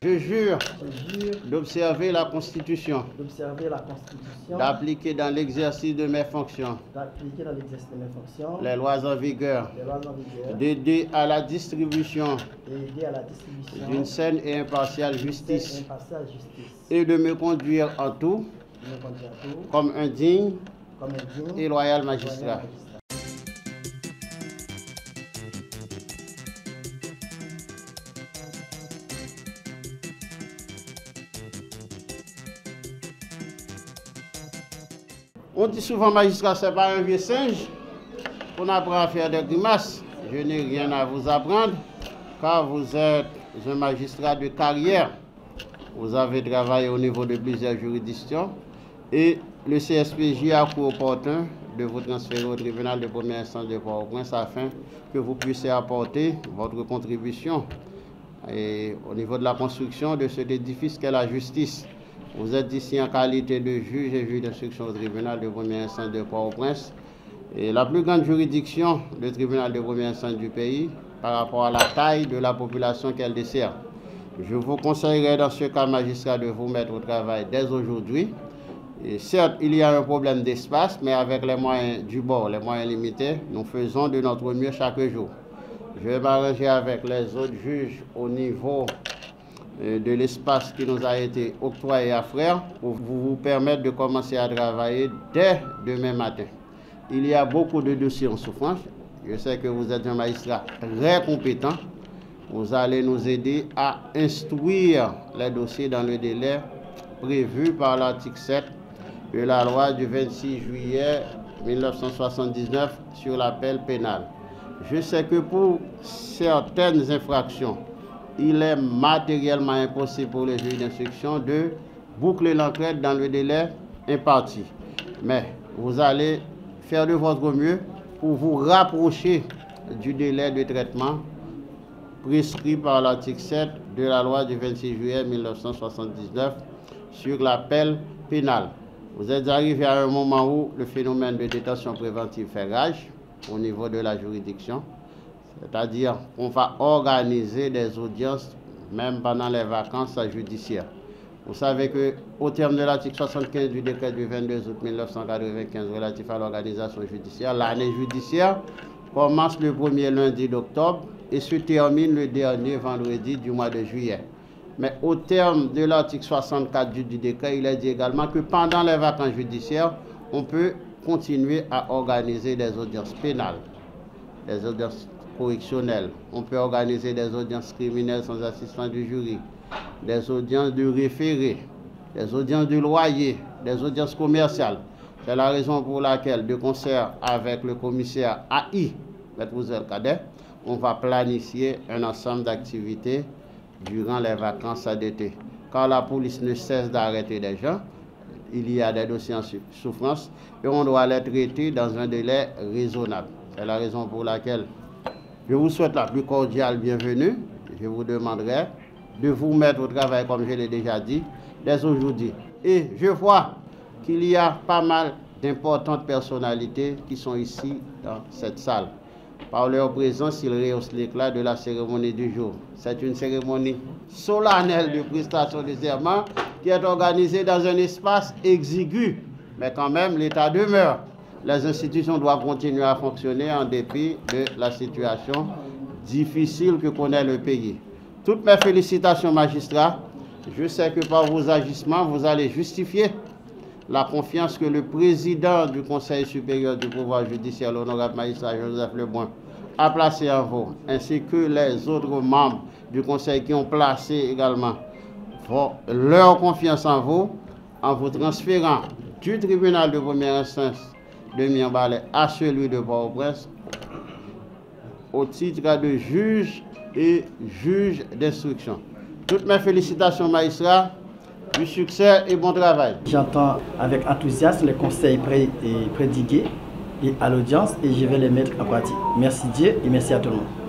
Je jure Je jure d'observer la Constitution, d'observer la Constitution, d'appliquer dans l'exercice de mes fonctions d'appliquer dans l'exercice de mes fonctions les lois en vigueur, les lois en vigueur, d'aider à la distribution et aider à la distribution d'une saine et impartiale d'une justice impartiale justice, et de me conduire en tout de me conduire à tout comme un digne comme un digne et loyal et magistrat. loyal magistrat. On dit souvent magistrat, c'est pas un vieux singe. On apprend à faire des grimaces. Je n'ai rien à vous apprendre, car vous êtes un magistrat de carrière. Vous avez travaillé au niveau de plusieurs juridictions et le CSPJ a cru opportun de vous transférer au tribunal de première instance de Port-au-Prince afin que vous puissiez apporter votre contribution au niveau de la construction de cet édifice qu'est la justice. Vous êtes ici en qualité de juge et juge d'instruction au tribunal de première instance de Port-au-Prince, et la plus grande juridiction, le tribunal de première instance du pays, par rapport à la taille de la population qu'elle dessert. Je vous conseillerais dans ce cas, magistrat, de vous mettre au travail dès aujourd'hui. Et certes, il y a un problème d'espace, mais avec les moyens du bord, les moyens limités, nous faisons de notre mieux chaque jour. Je vais m'arranger avec les autres juges au niveau de l'espace qui nous a été octroyé à Frères pour vous permettre de commencer à travailler dès demain matin. Il y a beaucoup de dossiers en souffrance. Je sais que vous êtes un magistrat très compétent. Vous allez nous aider à instruire les dossiers dans le délai prévu par l'article 7 de la loi du 26 juillet 1979 sur l'appel pénal. Je sais que pour certaines infractions, il est matériellement impossible pour les juges d'instruction de boucler l'enquête dans le délai imparti. Mais vous allez faire de votre mieux pour vous rapprocher du délai de traitement prescrit par l'article 7 de la loi du 26 juillet 1979 sur l'appel pénal. Vous êtes arrivé à un moment où le phénomène de détention préventive fait rage au niveau de la juridiction. C'est-à-dire qu'on va organiser des audiences même pendant les vacances judiciaires. Vous savez qu'au terme de l'article 75 du décret du 22 août 1995 relatif à l'organisation judiciaire, l'année judiciaire commence le premier lundi d'octobre et se termine le dernier vendredi du mois de juillet. Mais au terme de l'article 64 du décret, il est dit également que pendant les vacances judiciaires, on peut continuer à organiser des audiences pénales, des audiences correctionnelles. On peut organiser des audiences criminelles sans assistance du jury, des audiences de référé, des audiences de loyer, des audiences commerciales. C'est la raison pour laquelle, de concert avec le commissaire AI, M. Ouzel Cadet, on va planifier un ensemble d'activités durant les vacances d'été. Quand la police ne cesse d'arrêter des gens, il y a des dossiers en souffrance et on doit les traiter dans un délai raisonnable. C'est la raison pour laquelle je vous souhaite la plus cordiale bienvenue. Je vous demanderai de vous mettre au travail, comme je l'ai déjà dit, dès aujourd'hui. Et je vois qu'il y a pas mal d'importantes personnalités qui sont ici dans cette salle. Par leur présence, ils rehaussent l'éclat de la cérémonie du jour. C'est une cérémonie solennelle de prestation de serment qui est organisée dans un espace exigu. Mais quand même, l'État demeure. Les institutions doivent continuer à fonctionner en dépit de la situation difficile que connaît le pays. Toutes mes félicitations, magistrats. Je sais que par vos agissements, vous allez justifier la confiance que le président du Conseil supérieur du pouvoir judiciaire, l'honorable magistrat Joseph Lebrun, a placé en vous, ainsi que les autres membres du Conseil qui ont placé également leur confiance en vous transférant du tribunal de première instance de Mirebalais à celui de Port-au-Prince au titre de juge et juge d'instruction. Toutes mes félicitations, magistrats. Du succès et bon travail. J'entends avec enthousiasme les conseils prédigués et à l'audience et je vais les mettre en pratique. Merci Dieu et merci à tout le monde.